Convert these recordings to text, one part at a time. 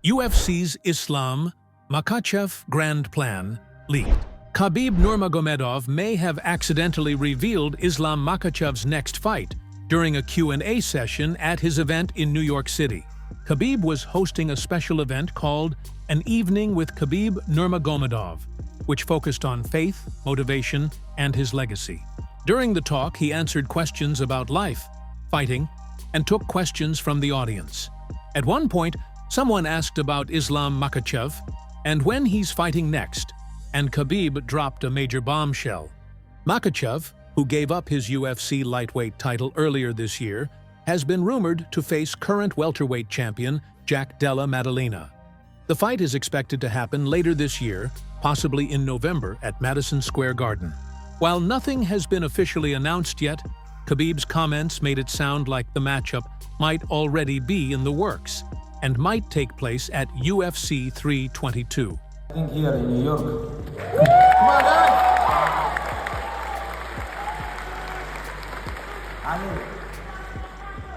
UFC's Islam Makhachev Grand Plan leaked. Khabib Nurmagomedov may have accidentally revealed Islam Makhachev's next fight during a Q&A session at his event in New York City. Khabib was hosting a special event called An Evening with Khabib Nurmagomedov, which focused on faith, motivation, and his legacy. During the talk, he answered questions about life, fighting, and took questions from the audience. At one point, someone asked about Islam Makhachev and when he's fighting next, and Khabib dropped a major bombshell. Makhachev, who gave up his UFC lightweight title earlier this year, has been rumored to face current welterweight champion Jack Della Maddalena. The fight is expected to happen later this year, possibly in November at Madison Square Garden. While nothing has been officially announced yet, Khabib's comments made it sound like the matchup might already be in the works and might take place at UFC 322. I think here in New York. Come on, guys! Ali,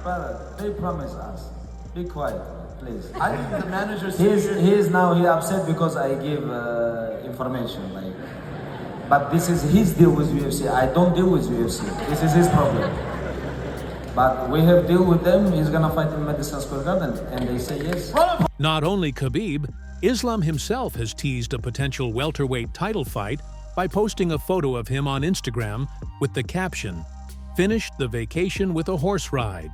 brother, they promise us. Be quiet, please. I think the manager He's upset because I give information. But this is his deal with UFC. I don't deal with UFC. This is his problem. But we have deal with them. He's gonna fight in Madison Square Garden, and they say yes. Not only Khabib, Islam himself has teased a potential welterweight title fight by posting a photo of him on Instagram with the caption, "Finished the vacation with a horse ride.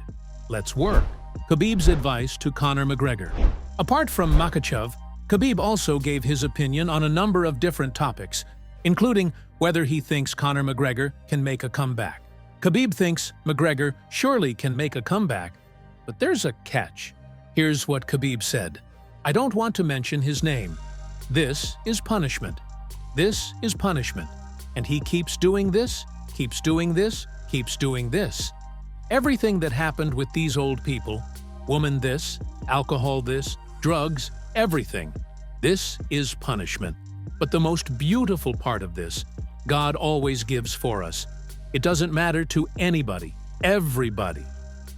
Let's work." Khabib's advice to Conor McGregor. Apart from Makhachev, Khabib also gave his opinion on a number of different topics, including whether he thinks Conor McGregor can make a comeback. Khabib thinks McGregor surely can make a comeback, but there's a catch. Here's what Khabib said. "I don't want to mention his name. This is punishment. This is punishment. And he keeps doing this, keeps doing this, keeps doing this. Everything that happened with these old people, woman this, alcohol this, drugs, everything. This is punishment. But the most beautiful part of this, God always gives for us. It doesn't matter to anybody, everybody,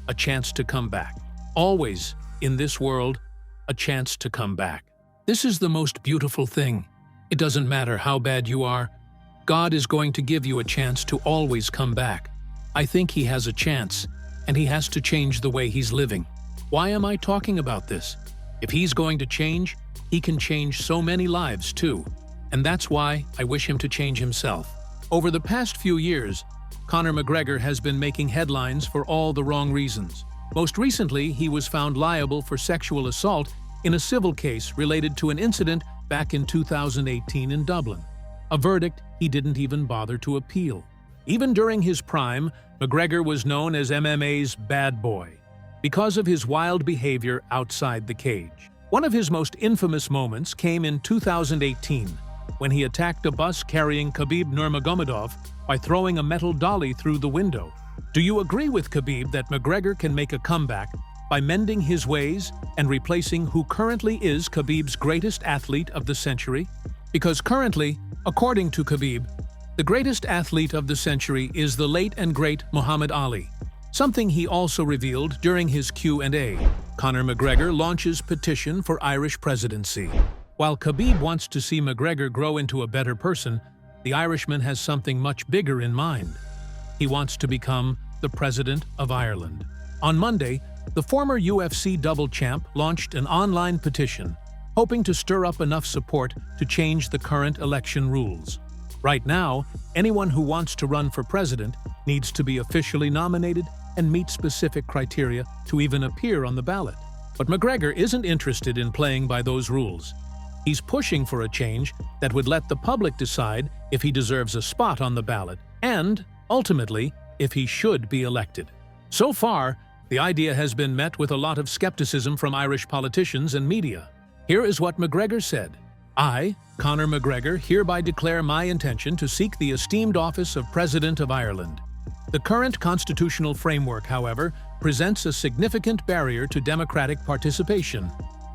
a chance to come back. Always, in this world, a chance to come back. This is the most beautiful thing. It doesn't matter how bad you are. God is going to give you a chance to always come back. I think he has a chance, and he has to change the way he's living. Why am I talking about this? If he's going to change, he can change so many lives too. And that's why I wish him to change himself. Over the past few years, Conor McGregor has been making headlines for all the wrong reasons. Most recently, he was found liable for sexual assault in a civil case related to an incident back in 2018 in Dublin, a verdict he didn't even bother to appeal. Even during his prime, McGregor was known as MMA's bad boy because of his wild behavior outside the cage. One of his most infamous moments came in 2018 when he attacked a bus carrying Khabib Nurmagomedov by throwing a metal dolly through the window. Do you agree with Khabib that McGregor can make a comeback by mending his ways and replacing who currently is Khabib's greatest athlete of the century? Because currently, according to Khabib, the greatest athlete of the century is the late and great Muhammad Ali, something he also revealed during his Q&A. Conor McGregor launches petition for Irish presidency. While Khabib wants to see McGregor grow into a better person, the Irishman has something much bigger in mind. He wants to become the President of Ireland. On Monday, the former UFC double champ launched an online petition, hoping to stir up enough support to change the current election rules. Right now, anyone who wants to run for president needs to be officially nominated and meet specific criteria to even appear on the ballot. But McGregor isn't interested in playing by those rules. He's pushing for a change that would let the public decide if he deserves a spot on the ballot and, ultimately, if he should be elected. So far, the idea has been met with a lot of skepticism from Irish politicians and media. Here is what McGregor said. "I, Conor McGregor, hereby declare my intention to seek the esteemed office of President of Ireland. The current constitutional framework, however, presents a significant barrier to democratic participation.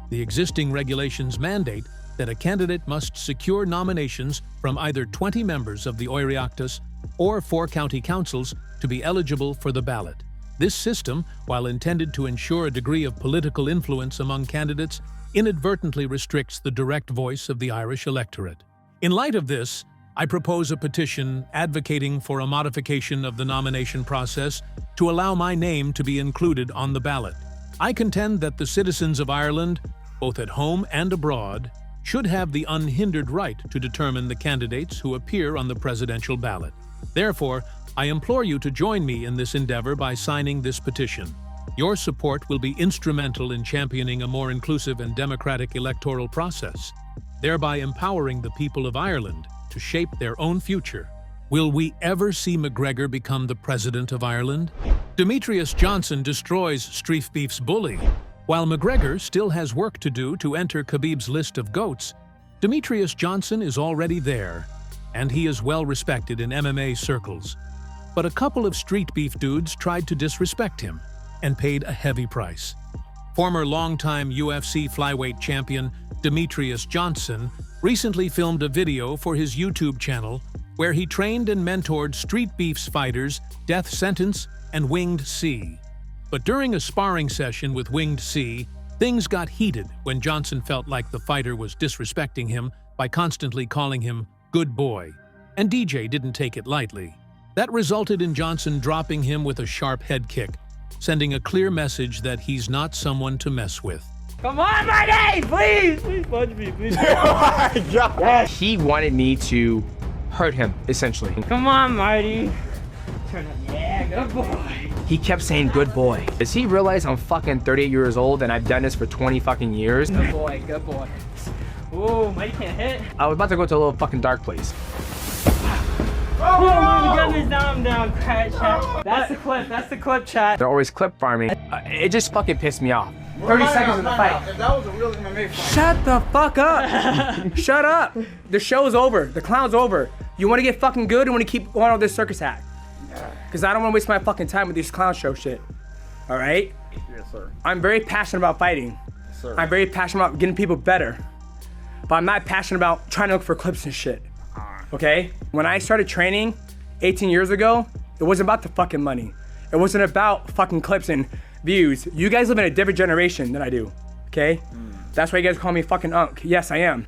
The existing regulations mandate that a candidate must secure nominations from either 20 members of the Oireachtas or 4 county councils to be eligible for the ballot. This system, while intended to ensure a degree of political influence among candidates, inadvertently restricts the direct voice of the Irish electorate. In light of this, I propose a petition advocating for a modification of the nomination process to allow my name to be included on the ballot. I contend that the citizens of Ireland, both at home and abroad, should have the unhindered right to determine the candidates who appear on the presidential ballot. Therefore, I implore you to join me in this endeavor by signing this petition. Your support will be instrumental in championing a more inclusive and democratic electoral process, thereby empowering the people of Ireland to shape their own future. Will we ever see McGregor become the president of Ireland? Demetrious Johnson destroys Streetbeefs' bully. While McGregor still has work to do to enter Khabib's list of GOATs, Demetrious Johnson is already there, and he is well respected in MMA circles. But a couple of street beef dudes tried to disrespect him and paid a heavy price. Former longtime UFC flyweight champion Demetrious Johnson recently filmed a video for his YouTube channel where he trained and mentored Streetbeefs fighters Death Sentence and Winged C. But during a sparring session with Winged C, things got heated when Johnson felt like the fighter was disrespecting him by constantly calling him "good boy," and DJ didn't take it lightly. That resulted in Johnson dropping him with a sharp head kick, sending a clear message that he's not someone to mess with. Come on, Marty! Please! Please punch me, please. Oh my God! Yes. He wanted me to hurt him, essentially. Come on, Marty. Turn up. Yeah, good boy. He kept saying good boy. Does he realize I'm fucking 38 years old and I've done this for 20 fucking years? Good boy, good boy. Ooh, Marty can't hit. I was about to go to a little fucking dark place. Oh my goodness, now I'm down, chat. That's the clip, chat. They're always clip farming. It just fucking pissed me off. 30 seconds in the fight. If that was a real MMA fight. Shut the fuck up. Shut up. The show's over. The clown's over. You want to get fucking good or want to keep going on this circus act? Because I don't want to waste my fucking time with these clown show shit. All right? Yes, sir. I'm very passionate about fighting. Yes, sir. I'm very passionate about getting people better. But I'm not passionate about trying to look for clips and shit. Okay? When I started training 18 years ago, it wasn't about the fucking money. It wasn't about fucking clips and views. You guys live in a different generation than I do, okay? That's why you guys call me fucking Unk. Yes, I am.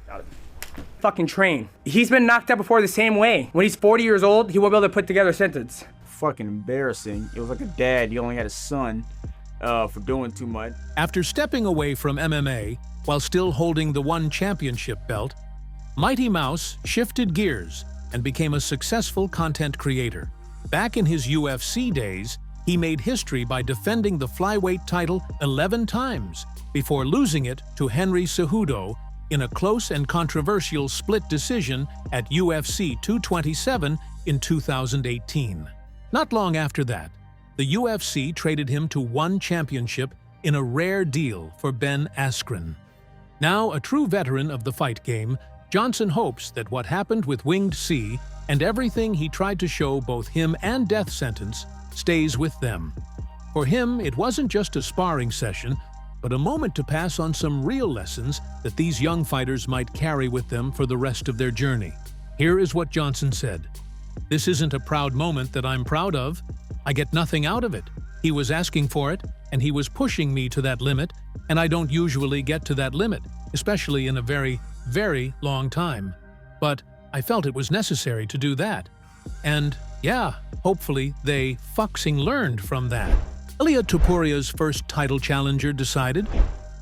Fucking train. He's been knocked out before the same way. When he's 40 years old, he won't be able to put together a sentence. Fucking embarrassing. It was like a dad. He only had a son for doing too much. After stepping away from MMA while still holding the one championship belt, Mighty Mouse shifted gears and became a successful content creator. Back in his UFC days, he made history by defending the flyweight title 11 times before losing it to Henry Cejudo in a close and controversial split decision at UFC 227 in 2018. Not long after that, the UFC traded him to one championship in a rare deal for Ben Askren. Now a true veteran of the fight game, Johnson hopes that what happened with Winged C and everything he tried to show both him and Death Sentence stays with them. For him, it wasn't just a sparring session, but a moment to pass on some real lessons that these young fighters might carry with them for the rest of their journey. Here is what Johnson said. "This isn't a proud moment that I'm proud of. I get nothing out of it. He was asking for it, and he was pushing me to that limit, and I don't usually get to that limit, especially in a very, very long time. But I felt it was necessary to do that. And yeah, hopefully they fucking learned from that." Ilia Topuria's first title challenger decided.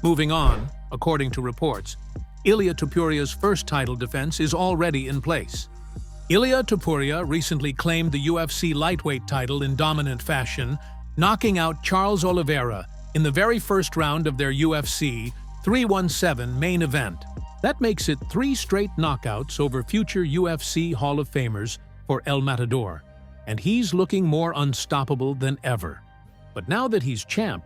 Moving on, according to reports, Ilia Topuria's first title defense is already in place. Ilia Topuria recently claimed the UFC lightweight title in dominant fashion, knocking out Charles Oliveira in the very first round of their UFC 317 main event. That makes it 3 straight knockouts over future UFC Hall of Famers for El Matador, and he's looking more unstoppable than ever. But now that he's champ,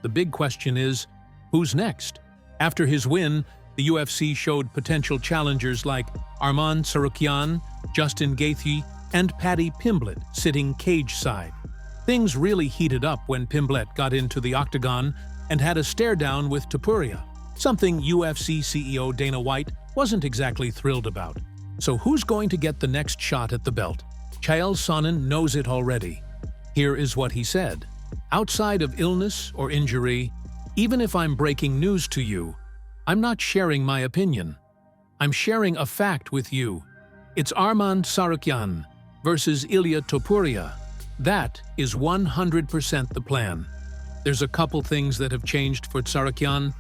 the big question is, who's next? After his win, the UFC showed potential challengers like Arman Tsarukyan, Justin Gaethje, and Paddy Pimblett sitting cage-side. Things really heated up when Pimblett got into the octagon and had a stare-down with Topuria, something UFC CEO Dana White wasn't exactly thrilled about. So who's going to get the next shot at the belt? Chael Sonnen knows it already. Here is what he said. "Outside of illness or injury, even if I'm breaking news to you, I'm not sharing my opinion. I'm sharing a fact with you. It's Arman Tsarukyan versus Ilia Topuria. That is 100% the plan. There's a couple things that have changed for Tsarukyan.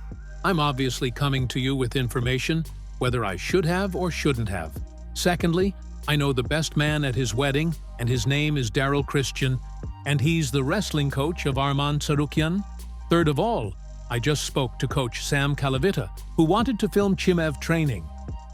I'm obviously coming to you with information, whether I should have or shouldn't have. Secondly, I know the best man at his wedding, and his name is Daryl Christian, and he's the wrestling coach of Arman Tsarukyan. Third of all, I just spoke to Coach Sam Kalavita, who wanted to film Chimaev training,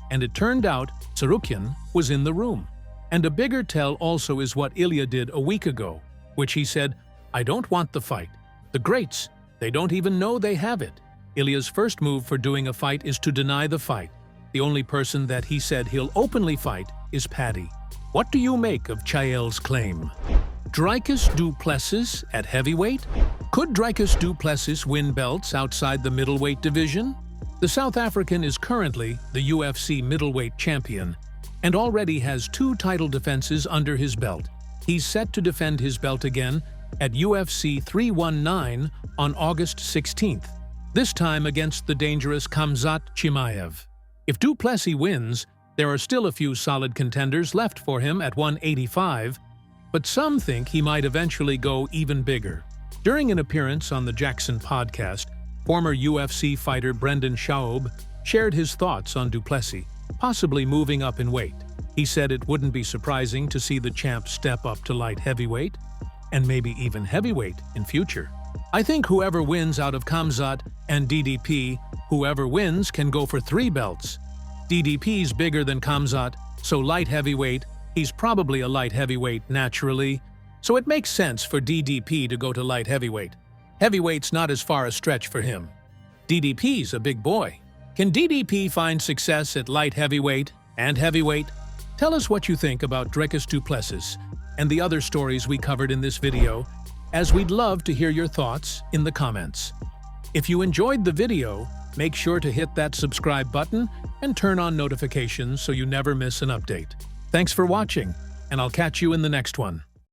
and it turned out Tsarukyan was in the room. And a bigger tell also is what Ilia did a week ago, which he said, "I don't want the fight. The greats, they don't even know they have it." Ilia's first move for doing a fight is to deny the fight. The only person that he said he'll openly fight is Paddy. What do you make of Chael's claim? Dricus du Plessis at heavyweight? Could Dricus du Plessis win belts outside the middleweight division? The South African is currently the UFC middleweight champion and already has 2 title defenses under his belt. He's set to defend his belt again at UFC 319 on August 16th, this time against the dangerous Khamzat Chimaev. If du Plessis wins, there are still a few solid contenders left for him at 185, but some think he might eventually go even bigger. During an appearance on the Jackson podcast, former UFC fighter Brendan Schaub shared his thoughts on du Plessis, possibly moving up in weight. He said it wouldn't be surprising to see the champ step up to light heavyweight, and maybe even heavyweight in future. I think whoever wins out of Khamzat and DDP, whoever wins can go for 3 belts. DDP's bigger than Khamzat, so light heavyweight, he's probably a light heavyweight naturally, so it makes sense for DDP to go to light heavyweight. Heavyweight's not as far a stretch for him. DDP's a big boy. Can DDP find success at light heavyweight and heavyweight? Tell us what you think about Dricus du Plessis and the other stories we covered in this video, as we'd love to hear your thoughts in the comments. If you enjoyed the video, make sure to hit that subscribe button and turn on notifications so you never miss an update. Thanks for watching, and I'll catch you in the next one.